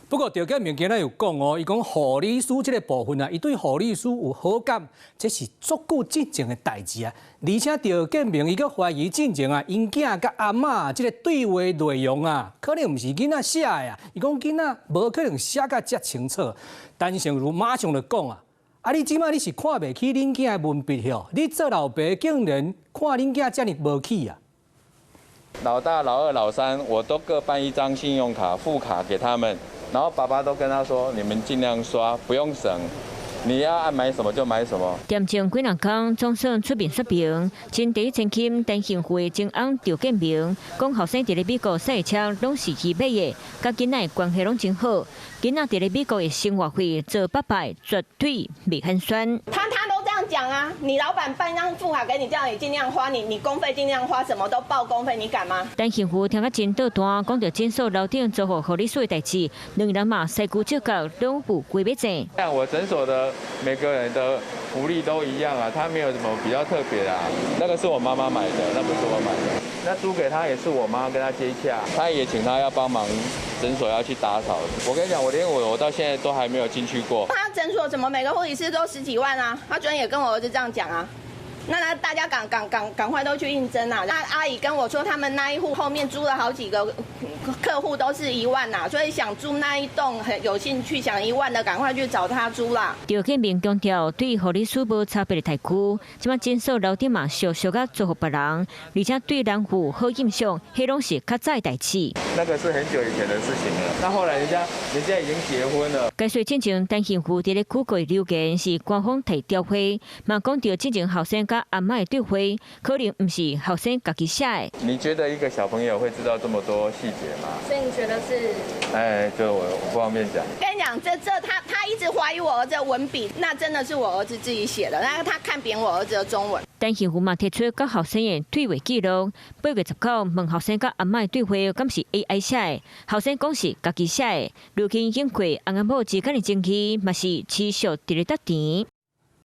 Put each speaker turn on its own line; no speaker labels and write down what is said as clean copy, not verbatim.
不過，趙建明今仔有講哦，伊講護理師這個部分啊，伊對護理師有好感，這是足夠進前的代志啊。而且趙建明伊個懷疑進前啊，因囝甲阿嬤這個對話內容啊，可能唔是囡仔寫的啊。伊講囡仔無可能寫甲遮清楚。陳勝如馬上就講啊，你即馬你是看袂起恁囝的文筆吼？你做老爸竟然看恁囝遮爾無起啊！
老大、老二、老三，我都各辦一張信用卡副卡給他們。然後爸爸都跟他說：“你們盡量刷，不用省，你要愛買什麼就買什麼。”
店前幾人講總算出面說明，前第一前金陳幸輝前翁趙建明講後生佇咧美國賽車攏是伊買的，甲囡仔關係攏真好，囡仔佇咧美國的生活費做爸爸絕對袂寒酸。
他都這樣講啊！你老闆辦張副卡給你，叫你盡量花，你公費盡量花，什麼都報公費，你敢嗎？
陳幸輝聽甲真倒彈，講到診所樓頂做好護理師的代志，兩人嘛西區照角攏有規劃整。
像我診所的每個人的福利都一樣啊，他沒有什麼比較特別的啊。那個是我媽媽買的，那不是我買的。那租給他也是我媽跟他接洽，他也請他要幫忙診所要去打掃。我跟你講，我到現在都還沒有進去過。
他診所怎麼每個護理師都10幾萬啊？他昨天也跟我兒子這樣講啊。那大家趕快都去應徵啊！那阿姨跟我說，他們那一戶後面租了好幾個客戶都是1萬吶，所以想租那一棟很有興趣，想1萬的趕快去找他租啦。
趙建明強調，對護理師無差別的台區，即馬診所樓頂嘛小小個做給別人，而且對人戶好印象，迄攏是較早的代誌。
那個是很久以前的事情了。那後來人家已經結婚了。
解說進前陳幸輝佇咧區塊留言是官方提調回，嘛講到進前後生甲阿嬤的對話，可能唔是後生家己寫的。
你覺得一個小朋友會知道這麼多細節嗎？
所以你覺得是？
就我不方便講。
跟你講，他一直懷疑我兒子的文筆，那真的是我兒子自己寫的，那他看扁我兒子的中文。
陳幸輝嘛提出甲後生的對話記錄，8月19問後生甲阿嬤的對話，敢是 AI 寫的？後生講是家己寫的。如今已經過紅阿母之間的爭議，嘛是持續佇咧搭甜。